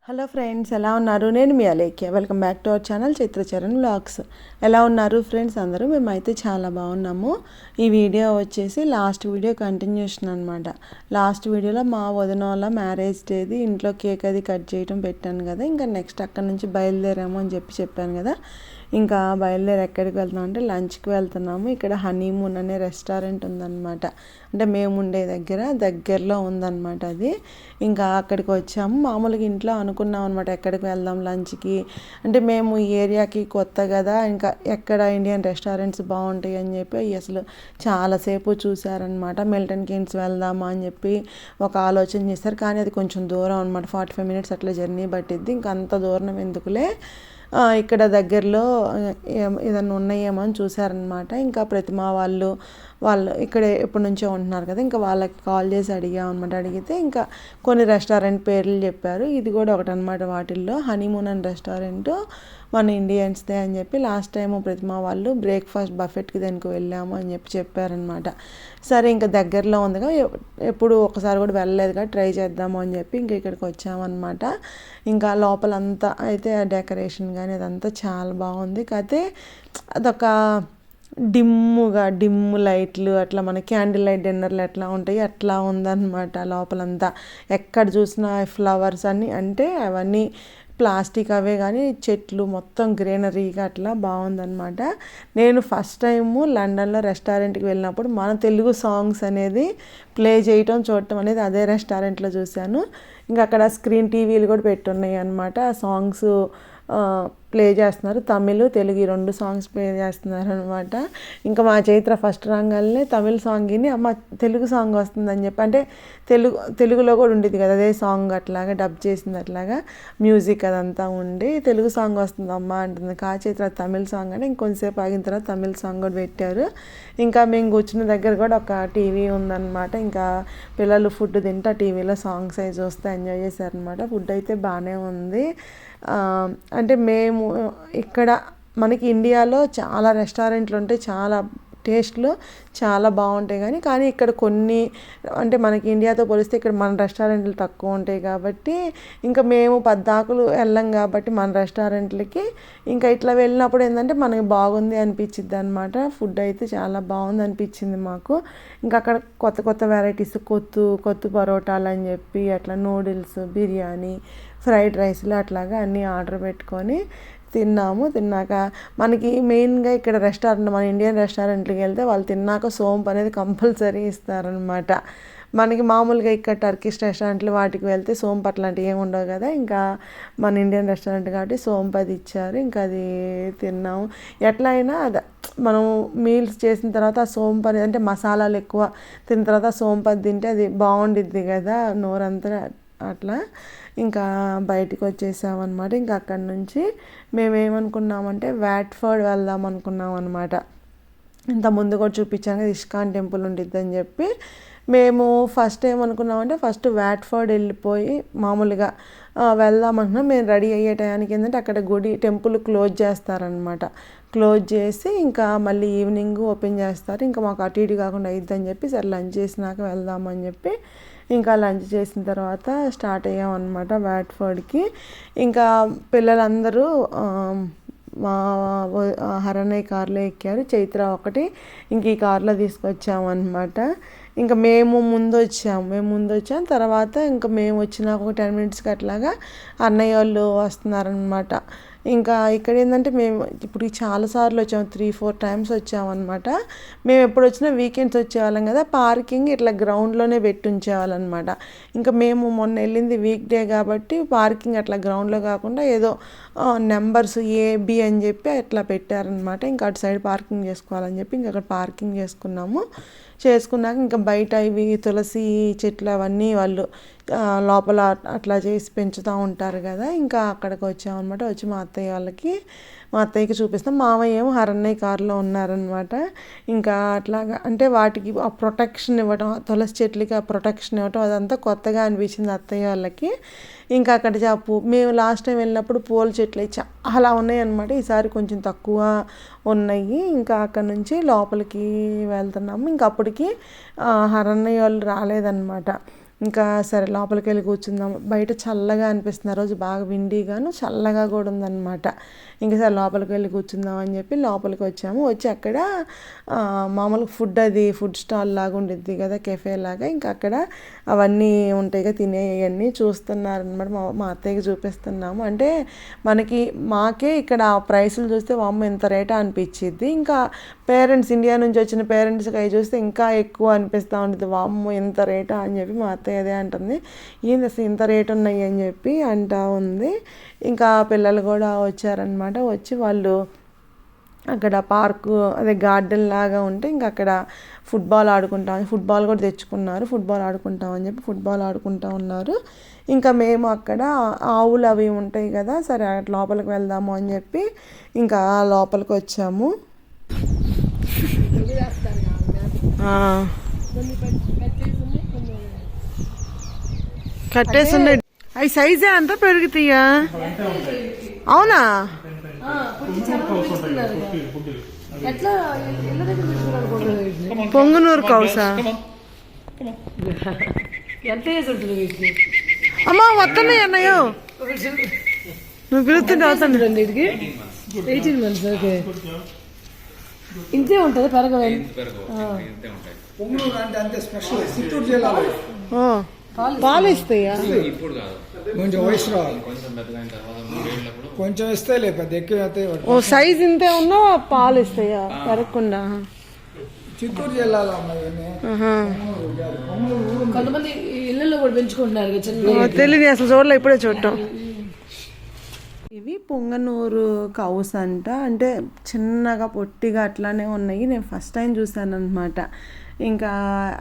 Hello friends, ఎలా ఉన్నారు? నేను మీ Alekhya. Welcome back to our channel Chitracharan vlogs. ఎలా ఉన్నారు ఫ్రెండ్స్ అందరూ? మేమైతే చాలా బాగున్నాము. ఈ వీడియో వచ్చేసి లాస్ట్ వీడియో కంటిన్యూషన్ అనమాట. లాస్ట్ వీడియోలో మా వదిన వాళ్ళ మ్యారేజ్ డేది ఇంట్లో కేక్ అది కట్ చేయడం పెట్టాను కదా. ఇంకా నెక్స్ట్ అక్కడ నుంచి బయలుదేరాము అని చెప్పాను కదా. ఇంకా బయలుదేరి ఎక్కడికి వెళ్తున్నాం అంటే లంచ్కి వెళ్తున్నాము. ఇక్కడ హనీమూన్ అనే రెస్టారెంట్ ఉందన్నమాట. అంటే మేము ఉండే దగ్గరలో ఉందన్నమాట అది. ఇంకా అక్కడికి వచ్చాము. మామూలుగా ఇంట్లో అనుకున్నాం అనమాట ఎక్కడికి వెళ్దాం లంచ్కి అంటే, మేము ఈ ఏరియాకి కొత్త కదా, ఇంకా ఎక్కడ ఇండియన్ రెస్టారెంట్స్ బాగుంటాయి అని చెప్పి అసలు చాలాసేపు చూసారనమాట. మిల్టన్ కీన్స్ వెళ్దామా అని చెప్పి ఒక ఆలోచన చేశారు. కానీ అది కొంచెం దూరం అనమాట, 45 మినిట్స్ అట్లా జర్నీ పట్టిద్ది. ఇంకా అంత దూరం ఎందుకులే, ఇక్కడ దగ్గరలో ఏదన్నా ఉన్నాయేమో అని చూసారనమాట. ఇంకా ప్రతిమ వాళ్ళు ఇక్కడ ఎప్పటి నుంచో ఉంటున్నారు కదా, ఇంకా వాళ్ళకి కాల్ చేసి అడిగామన్నమాట. అడిగితే ఇంకా కొన్ని రెస్టారెంట్ పేర్లు చెప్పారు. ఇది కూడా ఒకటి అనమాట వాటిల్లో. హనీమూన్ అండ్ రెస్టారెంట్ మన ఇండియన్స్దే అని చెప్పి లాస్ట్ టైం ప్రతిమ వాళ్ళు బ్రేక్ఫాస్ట్ బఫెట్కి దానికి వెళ్ళాము అని చెప్పారనమాట. సరే ఇంకా దగ్గరలో ఉందిగా, ఎప్పుడు ఒకసారి కూడా వెళ్ళలేదుగా, ట్రై చేద్దాము అని చెప్పి ఇంకా ఇక్కడికి వచ్చామన్నమాట. ఇంకా లోపలంతా అయితే ఆ డెకరేషన్ కానీ అదంతా చాలా బాగుంది. కాకపోతే అదొక డిమ్ము లైట్లు అట్లా మన క్యాండిల్ లైట్ డిన్నర్లు ఎట్లా ఉంటాయి అట్లా ఉందన్నమాట. లోపలంతా ఎక్కడ చూసినా ఫ్లవర్స్ అన్నీ, అంటే అవన్నీ ప్లాస్టిక్ అవే కానీ చెట్లు మొత్తం గ్రీనరీగా అట్లా బాగుందన్నమాట. నేను ఫస్ట్ టైము లండన్లో రెస్టారెంట్కి వెళ్ళినప్పుడు మన తెలుగు సాంగ్స్ అనేది ప్లే చేయటం చూడటం అనేది అదే రెస్టారెంట్లో చూశాను. ఇంకా అక్కడ స్క్రీన్ టీవీలు కూడా పెట్టున్నాయి అన్నమాట. ఆ సాంగ్స్ ప్లే చేస్తున్నారు. తమిళ్ తెలుగు ఈ 2 సాంగ్స్ ప్లే చేస్తున్నారు అనమాట. ఇంకా మా చైత్ర ఫస్ట్ రాగానే తమిళ్ సాంగ్ విని అమ్మ తెలుగు సాంగ్ వస్తుందని చెప్పి, అంటే తెలుగులో కూడా ఉండేది కదా అదే సాంగ్, అట్లాగా డబ్ చేసింది, అట్లాగా మ్యూజిక్ అదంతా ఉండి తెలుగు సాంగ్ వస్తుందమ్మా అంటుంది. చైత్ర తమిళ్ సాంగ్ అని ఇంకొంచెంసేపు ఆగిన తర్వాత తమిళ్ సాంగ్ కూడా పెట్టారు. ఇంకా మేము కూర్చున్న దగ్గర కూడా ఒక టీవీ ఉందన్నమాట. ఇంకా పిల్లలు ఫుడ్ తింటే టీవీలో సాంగ్స్ అవి చూస్తే ఎంజాయ్ చేశారనమాట. ఫుడ్ అయితే బాగానే ఉంది. అంటే మేము ఇక్కడ మనకి ఇండియాలో చాలా రెస్టారెంట్లు ఉంటాయి, చాలా టేస్ట్లు చాలా బాగుంటాయి. కానీ ఇక్కడ కొన్ని, అంటే మనకి ఇండియాతో పోలిస్తే ఇక్కడ మన రెస్టారెంట్లు తక్కువ ఉంటాయి కాబట్టి ఇంకా మేము పద్దాకులు వెళ్ళం కాబట్టి మన రెస్టారెంట్లకి, ఇంకా ఇట్లా వెళ్ళినప్పుడు ఏంటంటే మనకి బాగుంది అనిపించింది అనమాట. ఫుడ్ అయితే చాలా బాగుంది అనిపించింది మాకు. ఇంకా అక్కడ కొత్త వెరైటీస్, కొత్తు పరోటాలు అని చెప్పి అట్లా నూడిల్స్, బిర్యానీ, ఫ్రైడ్ రైస్లు అట్లాగా అన్నీ ఆర్డర్ పెట్టుకొని తిన్నాక మనకి మెయిన్గా ఇక్కడ రెస్టారెంట్, మన ఇండియన్ రెస్టారెంట్కి వెళ్తే వాళ్ళు తిన్నాక సోంపు అనేది కంపల్సరీ ఇస్తారనమాట. మనకి మామూలుగా ఇక్కడ టర్కిష్ రెస్టారెంట్లు వాటికి వెళ్తే సోంపు అట్లాంటివి ఏమి ఉండవు కదా. ఇంకా మన ఇండియన్ రెస్టారెంట్ కాబట్టి సోంపు అది ఇచ్చారు. ఇంకా అది తిన్నాము. ఎట్లా అయినా మనం మీల్స్ చేసిన తర్వాత ఆ సోంపు అనేది, అంటే మసాలాలు ఎక్కువ తిన్న తర్వాత సోంపు అది తింటే అది బాగుండిద్ది కదా నోరంతా అట్లా. ఇంకా బయటికి వచ్చేసామన్నమాట. ఇంకా అక్కడి నుంచి మేమేమనుకున్నామంటే వాట్ఫర్డ్ వెళ్దాం అనుకున్నాం అనమాట. ఇంత ముందు కూడా చూపించాను కదా ఇస్కాన్ టెంపుల్ ఉండిద్దని చెప్పి. మేము ఫస్ట్ ఏమనుకున్నామంటే ఫస్ట్ వాట్ఫర్డ్ వెళ్ళిపోయి మామూలుగా వెళ్దామనుకున్నాం. మేము రెడీ అయ్యే టయానికి ఏంటంటే అక్కడ టెంపుల్ క్లోజ్ చేస్తారనమాట. క్లోజ్ చేసి ఇంకా మళ్ళీ ఈవినింగ్ ఓపెన్ చేస్తారు. ఇంకా మాకు అటు ఇటు కాకుండా అయిద్దని చెప్పి సరే లంచ్ చేసినాక వెళ్దామని చెప్పి ఇంకా లంచ్ చేసిన తర్వాత స్టార్ట్ అయ్యామన్నమాట వాట్ఫర్డ్కి. ఇంకా పిల్లలందరూ మా హరణయ్య కార్లో ఎక్కారు, చైత్ర ఒకటి ఇంక ఈ కార్లో తీసుకొచ్చామన్నమాట. ఇంకా మేము ముందు వచ్చాం. తర్వాత ఇంకా మేము వచ్చినాక ఒక 10 మినిట్స్కి అట్లాగా అన్నయ్య వాళ్ళు వస్తున్నారనమాట. ఇంకా ఇక్కడ ఏంటంటే మేము ఇప్పుడు చాలాసార్లు వచ్చాము, 3-4 టైమ్స్ వచ్చామన్నమాట. మేము ఎప్పుడు వచ్చినా వీకెండ్స్ వచ్చేవాళ్ళం కదా, పార్కింగ్ ఇట్లా గ్రౌండ్లోనే పెట్టి ఉంచేవాళ్ళనమాట. ఇంకా మేము మొన్న వెళ్ళింది వీక్ డే కాబట్టి పార్కింగ్ అట్లా గ్రౌండ్లో కాకుండా ఏదో నెంబర్స్ AB అని చెప్పి అట్లా పెట్టారనమాట. ఇంకా అటు సైడ్ పార్కింగ్ చేసుకోవాలని చెప్పి ఇంకా అక్కడ పార్కింగ్ చేసుకున్నాక ఇంకా బయట ఇవి తులసి చెట్లు అవన్నీ వాళ్ళు లోపల అట్లా చేసి పెంచుతూ ఉంటారు కదా. ఇంకా అక్కడికి వచ్చామన్నమాట. వచ్చి మా అత్తయ్యకి చూపిస్తాం. మామయ్య ఏమో హరణ్య కారులో ఉన్నారనమాట. ఇంకా అట్లాగా అంటే వాటికి ఆ ప్రొటెక్షన్ ఇవ్వడం, తులసి చెట్లకి ఆ ప్రొటెక్షన్ ఇవ్వడం అదంతా కొత్తగా అనిపించింది అత్తయ్య వాళ్ళకి. ఇంకా అక్కడ మేము లాస్ట్ టైం వెళ్ళినప్పుడు పూల చెట్లు చాలా ఉన్నాయి అన్నమాట. ఈసారి కొంచెం తక్కువ ఉన్నాయి. ఇంకా అక్కడ నుంచి లోపలికి వెళ్తున్నాము. ఇంకా అప్పటికి హరణ్య వాళ్ళు రాలేదన్నమాట. ఇంకా సరే లోపలికి వెళ్ళి కూర్చుందాం, బయట చల్లగా అనిపిస్తుంది, ఆ రోజు బాగా విండీగాను చల్లగా కూడా ఉందన్నమాట. ఇంకా సరే లోపలికి వెళ్ళి కూర్చుందాం అని చెప్పి లోపలికి వచ్చాము. వచ్చి అక్కడ మామూలుగా ఫుడ్ స్టాల్ లాగా ఉండిద్ది కదా, కెఫే లాగా, ఇంకా అక్కడ అవన్నీ ఉంటాయి కదా తినేవన్నీ చూస్తున్నారనమాట. మా అత్తయ్యకి చూపిస్తున్నాము. అంటే మాకే ఇక్కడ ప్రైసులు చూస్తే వామ్మ ఎంత రేటా అనిపించిద్ది. ఇంకా పేరెంట్స్, ఇండియా నుంచి వచ్చిన పేరెంట్స్కి అవి చూస్తే ఇంకా ఎక్కువ అనిపిస్తూ ఉంటుంది. వామ్మ ఎంత రేటా అని చెప్పి మా అత్తయ్య అదే అంటుంది, ఏంది అసలు ఇంత రేటు ఉన్నాయి అని చెప్పి అంటూ ఉంది. ఇంకా పిల్లలు కూడా వచ్చారనమాట. వచ్చి వాళ్ళు అక్కడ పార్కు అదే గార్డెన్ లాగా ఉంటే ఇంకా అక్కడ ఫుట్బాల్ కూడా తెచ్చుకున్నారు. ఫుట్బాల్ ఆడుకుంటామని చెప్పి ఫుట్బాల్ ఆడుకుంటూ ఉన్నారు. ఇంకా మేము అక్కడ ఆవులు అవి ఉంటాయి కదా, సరే అట్లా లోపలికి వెళ్దాము అని చెప్పి ఇంకా లోపలికి వచ్చాము. కట్టేసి ఉన్నాయి. అవి సైజే అంతా పెరుగుతాయా? అవునా? పొంగునూరు కౌసా? అమ్మా వస్తున్నాయి అన్నయ్యో, నువ్వు పిలుస్తుంటే అవుతాను. 18 months. ఓకే, ఇంతే ఉంటుంది, పెరగలేదు. పాలు ఇస్తాయా? కొంచెం వయసు రావాలి, కొంచెం ఇస్తే లేకపోతే ఎక్కువ. ఓ సైజ్ ఇంతే ఉన్నా పాలు ఇస్తాయా పెరగకుండా? చిత్తూరు జిల్లాలో కొంతమంది ఇళ్ళల్లో కూడా పెంచుకుంటున్నారు. తెలియదు అసలు, చూడలే, ఇప్పుడే చూడటం. ఇవి పొంగనూరు కౌస్ అంట. అంటే చిన్నగా పొట్టిగా అట్లానే ఉన్నాయి. నేను ఫస్ట్ టైం చూసాను అనమాట. ఇంకా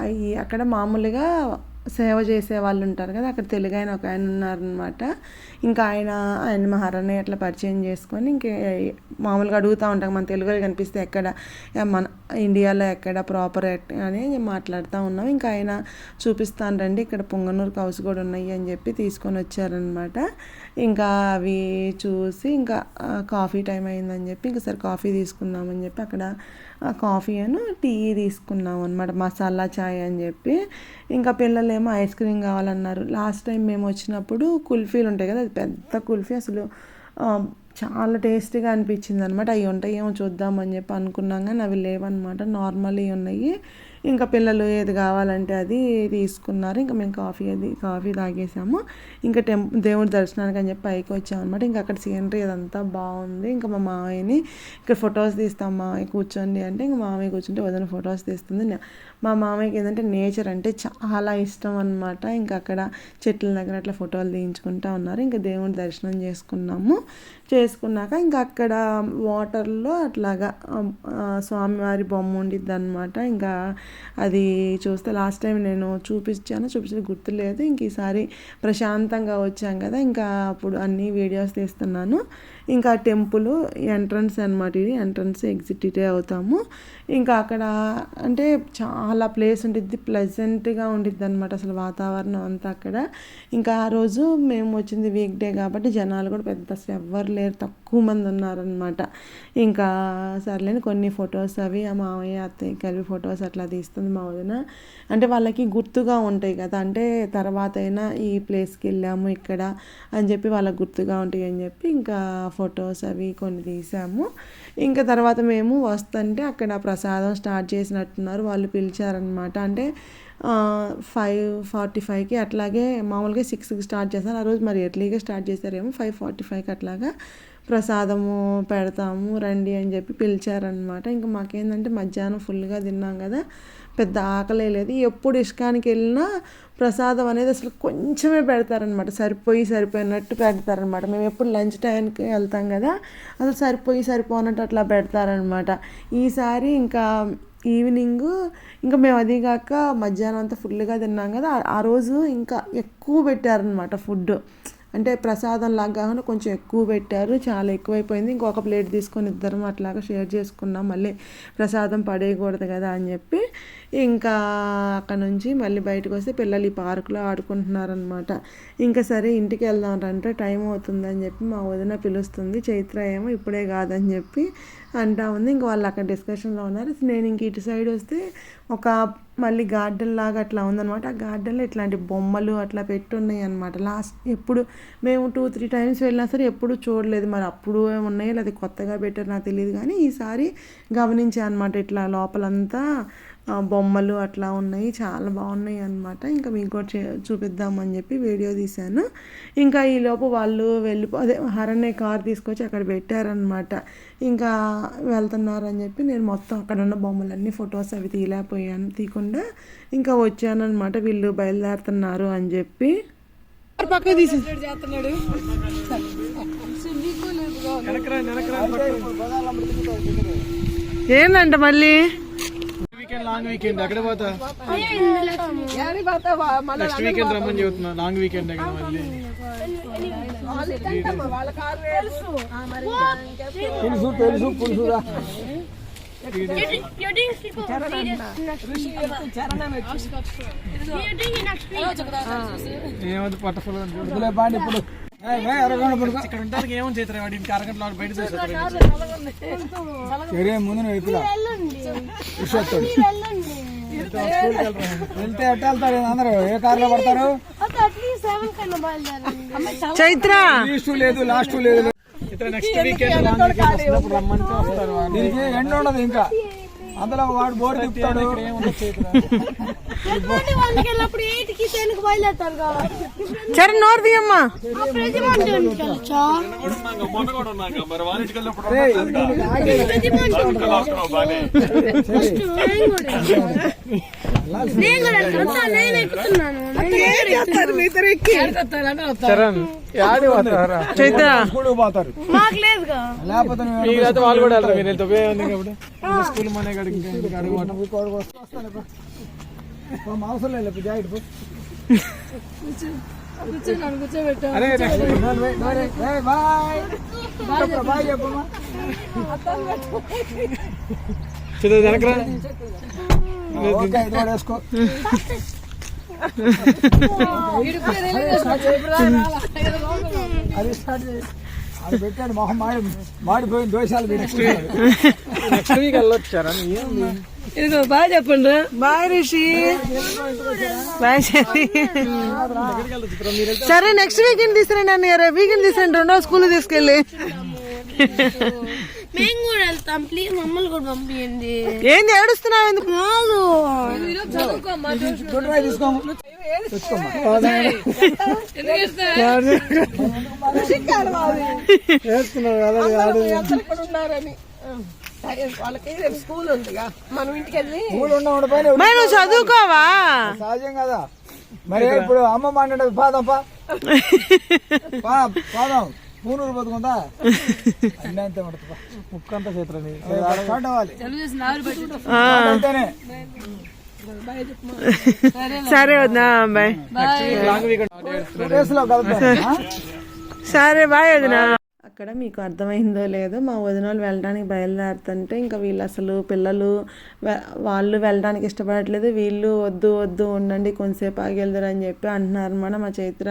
అవి అక్కడ మామూలుగా సేవ చేసే వాళ్ళు ఉంటారు కదా, అక్కడ తెలుగు ఆయన ఒక ఆయన ఉన్నారనమాట. ఇంకా ఆయన మహారాణి అట్లా పరిచయం చేసుకొని ఇంక మామూలుగా అడుగుతూ ఉంటాం, మన తెలుగులో కనిపిస్తే ఎక్కడ మన ఇండియాలో ఎక్కడ ప్రాపర్ అని మాట్లాడుతూ ఉన్నాం. ఇంకా ఆయన చూపిస్తాను రండి, ఇక్కడ పొంగనూరు కౌస్ కూడా ఉన్నాయి అని చెప్పి తీసుకొని వచ్చారనమాట. ఇంకా అవి చూసి ఇంకా కాఫీ టైం అయిందని చెప్పి ఇంకా సరే కాఫీ తీసుకుందామని చెప్పి అక్కడ కాఫీ టీ తీసుకున్నాం అనమాట, మసాలా చాయ్ అని చెప్పి. ఇంకా పిల్లలేమో ఐస్ క్రీమ్ కావాలన్నారు. లాస్ట్ టైం మేము వచ్చినప్పుడు కుల్ఫీలు ఉంటాయి కదా, అది పెద్ద కుల్ఫీ, అసలు చాలా టేస్టీగా అనిపించింది అనమాట. అవి ఉంటాయేమో చూద్దామని చెప్పి అనుకున్నాం కానీ అవి లేవన్నమాట, నార్మల్ ఉన్నాయి. ఇంకా పిల్లలు ఏది కావాలంటే అది తీసుకున్నారు. ఇంకా మేము కాఫీ తాగేసాము. ఇంకా దేవుడి దర్శనానికి అని చెప్పి పైకి వచ్చామన్నమాట. ఇంకా అక్కడ సీనరీ అదంతా బాగుంది. ఇంకా మా మామయ్యని ఇక్కడ ఫొటోస్ తీస్తాం, మామయ్య కూర్చోండి అంటే ఇంకా మామయ్య కూర్చుంటే వదిన ఫొటోస్ తీస్తుంది. మా మామయ్యకి ఏంటంటే నేచర్ అంటే చాలా ఇష్టం అనమాట. ఇంకా అక్కడ చెట్ల దగ్గర అట్లా ఫోటోలు తీయించుకుంటూ ఉన్నారు. ఇంకా దేవుడి దర్శనం చేసుకున్నాక ఇంకా అక్కడ వాటర్లో అట్లాగా స్వామివారి బొమ్మ ఉండిద్ది అనమాట. ఇంకా అది చూస్తే లాస్ట్ టైం నేను చూపించిన గుర్తులేదు. ఇంక ఈసారి ప్రశాంతంగా వచ్చాం కదా, ఇంకా అప్పుడు అన్ని వీడియోస్ తీస్తున్నాను. ఇంకా టెంపుల్ ఎంట్రన్స్ అనమాట, ఇది ఎంట్రన్స్ ఎగ్జిట్ ఇటే అవుతాము. ఇంకా అక్కడ అంటే చాలా ప్లేస్ ఉంటుంది, ప్లెజెంట్గా ఉండిద్ది అనమాట అసలు వాతావరణం అంతా అక్కడ. ఇంకా ఆ రోజు మేము వచ్చింది వీక్ డే కాబట్టి జనాలు కూడా పెద్ద అసలు ఎవ్వరు లేరు, తక్కువ మంది ఉన్నారనమాట. ఇంకా సర్లేని కొన్ని ఫొటోస్ అవి ఆ మామయ్య అత్తయ్య కలిపి ఫొటోస్ అట్లా తీస్తుంది మా వదిన. అంటే వాళ్ళకి గుర్తుగా ఉంటాయి కదా, అంటే తర్వాత అయినా ఈ ప్లేస్కి వెళ్ళాము ఇక్కడ అని చెప్పి వాళ్ళకి గుర్తుగా ఉంటాయి అని చెప్పి ఇంకా ఫొటోస్ అవి కొన్ని తీసాము. ఇంకా తర్వాత మేము వస్తుంటే అక్కడ ప్రసాదం స్టార్ట్ చేసినట్టున్నారు, వాళ్ళు పిలిచారనమాట. అంటే 5:45కి అట్లాగే మామూలుగా 6కి స్టార్ట్ చేస్తారు, ఆ రోజు మరి ఎర్లీగా స్టార్ట్ చేశారేమో. 5:45కి అట్లాగా ప్రసాదము పెడతాము రండి అని చెప్పి పిలిచారనమాట. ఇంకా మాకేంటంటే మధ్యాహ్నం ఫుల్గా తిన్నాం కదా, పెద్ద ఆకలే లేదు. ఎప్పుడు ఇష్కానికి వెళ్ళినా ప్రసాదం అనేది అసలు కొంచెమే పెడతారనమాట, సరిపోయినట్టు పెడతారనమాట. మేము ఎప్పుడు లంచ్ టైంకి వెళ్తాం కదా, అసలు సరిపోనట్టు అట్లా పెడతారనమాట. ఈసారి ఇంకా ఈవినింగ్ ఇంకా మేము అది కాక మధ్యాహ్నం అంతా ఫుల్గా తిన్నాం కదా, ఆ రోజు ఇంకా ఎక్కువ పెట్టారనమాట ఫుడ్. అంటే ప్రసాదం లాగా కాకుండా కొంచెం ఎక్కువ పెట్టారు, చాలా ఎక్కువైపోయింది. ఇంకొక ప్లేట్ తీసుకొని ఇద్దరం అట్లాగా షేర్ చేసుకున్నాం, మళ్ళీ ప్రసాదం పడేయకూడదు కదా అని చెప్పి. ఇంకా అక్కడ నుంచి మళ్ళీ బయటకు వస్తే పిల్లలు ఈ పార్కులో ఆడుకుంటున్నారనమాట. ఇంకా సరే ఇంటికి వెళ్దాం అంటే టైం అవుతుందని చెప్పి మా వదిన పిలుస్తుంది. చైత్ర ఏమో ఇప్పుడే కాదని చెప్పి అంటా ఉంది. ఇంకా వాళ్ళు అక్కడ డిస్కషన్లో ఉన్నారు. నేను ఇంక ఇటు సైడ్ వస్తే ఒక మళ్ళీ గార్డెన్ లాగా అట్లా ఉందన్నమాట. ఆ గార్డెన్లో ఇట్లాంటి బొమ్మలు అట్లా పెట్టున్నాయి అనమాట. లాస్ట్ ఎప్పుడు మేము 2-3 టైమ్స్ వెళ్ళినా సరే ఎప్పుడు చూడలేదు. మరి అప్పుడు ఉన్నాయో లేదా కొత్తగా పెట్టారు నాకు తెలియదు, కానీ ఈసారి గమనించా అనమాట. ఇట్లా లోపలంతా బొమ్మలు అట్లా ఉన్నాయి, చాలా బాగున్నాయి అనమాట. ఇంకా మీకు కూడా చూపిద్దామని చెప్పి వీడియో తీశాను. ఇంకా ఈలోపు వాళ్ళు హరణ్య కార్ తీసుకొచ్చి అక్కడ పెట్టారనమాట. ఇంకా వెళ్తున్నారని చెప్పి నేను మొత్తం అక్కడ ఉన్న బొమ్మలన్నీ ఫొటోస్ అవి తీయకుండా ఇంకా వచ్చానమాట. వీళ్ళు బయలుదేరుతున్నారు అని చెప్పి పక్క తీసి ఏందంట మళ్ళీ లాంగ్ వీకెండ్ ఎక్కడ పోతా? నెక్స్ట్ వీకెండ్ రమ్మని చెబుతున్నా. లాంగ్ వీకెండ్ మళ్ళీ తెలుసు పులుసురా. ఏమవుతుంది పట్టఫుల్ బాండి ఇప్పుడు ఇక్కడ ఉంటానికి ఏమని చేస్తారు వాడి అరగంటలో బయట ముందు వెళ్తాడు వెళ్తే ఎట్ట వెళ్తారు అందరూ ఏ కార్లో పడతారు? చైత్ర లేదు లాస్ట్ లేదు. నెక్స్ట్ వీకెండ్ రమ్మంటే వస్తారు. దీనికి ఎండ ఉండదు ఇంకా, అందులో వాడు బోర్డు తిప్పుతాడు. సరే నోరు తీయమ్మా. చైత్ర పోతారు లేకపోతే వాళ్ళు కూడా వెళ్తారు. మీరు వెళ్తే ఉపయోగం కాబట్టి స్కూల్ మనే అవసరం లేదు జాకెట్. బాయ్ చెప్పమ్మా. వెనకరా వేసుకో. అది స్టార్ట్ అది పెట్టాడు మొహం మాడిపోయిన దోషాలు. నెక్స్ట్ వీక్ వెళ్ళొచ్చారా? ఇదిగో బాయ్ చెప్పండి. బాయ్ రిషి. బాయ్ సరే నెక్స్ట్ వీకెండ్ తీసుకురండి అన్నయ్య. వీకెండ్ తీసుకురండి, 2వ స్కూల్ తీసుకెళ్ళి. మేము కూడా వెళ్తాం, ప్లీజ్ మమ్మల్ని కూడా పంపించండి. ఏంది ఏడుస్తున్నావు? ఎందుకు వాళ్ళకి స్కూల్ ఉందిగా, మనం ఇంటికి వెళ్ళి నువ్వు చదువుకోవా? సహజం కదా మరి. ఇప్పుడు అమ్మ మాట్లాడదు పాదం పాదం పూనూరు బతుకుందా అన్నీ అంతే పడుతుంది. ముక్కంతా చేతులని సరే వద్దా బాయ్. సరే బాయ్ వదినా. అక్కడ మీకు అర్థమైందో లేదో మా వదిన వాళ్ళు వెళ్ళడానికి బయలుదేరుతుంటే ఇంకా వీళ్ళు అసలు పిల్లలు వాళ్ళు వెళ్ళడానికి ఇష్టపడట్లేదు. వీళ్ళు వద్దు వద్దు ఉండండి కొంతసేపు ఆగి వెళ్తారు అని చెప్పి అంటున్నారు అన్నమాట. మా చైత్ర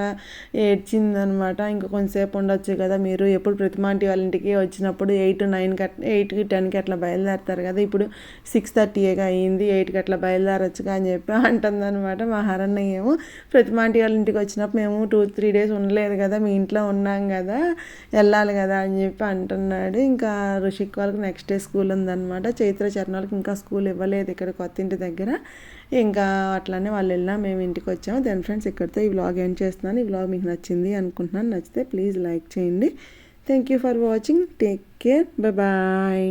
ఏడ్చిందనమాట. ఇంకా కొంతసేపు ఉండొచ్చు కదా, మీరు ఎప్పుడు ప్రతిమాంటి వాళ్ళ ఇంటికి వచ్చినప్పుడు 8-9కి 10కి అట్లా బయలుదేరుతారు కదా, ఇప్పుడు 6:30 అయ్యింది, 8కి అట్లా బయలుదేరొచ్చుగా అని చెప్పి అంటుందన్నమాట. మా హరణ్య ఏమో ప్రతిమాంటి వాళ్ళ ఇంటికి వచ్చినప్పుడు మేము 2-3 డేస్ ఉండలేదు కదా, మీ ఇంట్లో ఉన్నాం కదా, వెళ్ళాలి కదా అని చెప్పి అంటున్నాడు. ఇంకా రుషిక్ వాళ్ళకి నెక్స్ట్ డే స్కూల్ ఉందన్నమాట. చైత్ర చరణ్ వాళ్ళకి ఇంకా స్కూల్ ఇవ్వలేదు ఇక్కడ కొత్త ఇంటి దగ్గర. ఇంకా అట్లానే వాళ్ళు వెళ్ళినా మేము ఇంటికి వచ్చాము. దెన్ ఫ్రెండ్స్ ఇక్కడితో ఈ వ్లాగ్ ఎండ్ చేస్తున్నాను. ఈ వ్లాగ్ మీకు నచ్చింది అనుకుంటున్నాను. నచ్చితే ప్లీజ్ లైక్ చేయండి. Thank you for watching. Take care. Bye.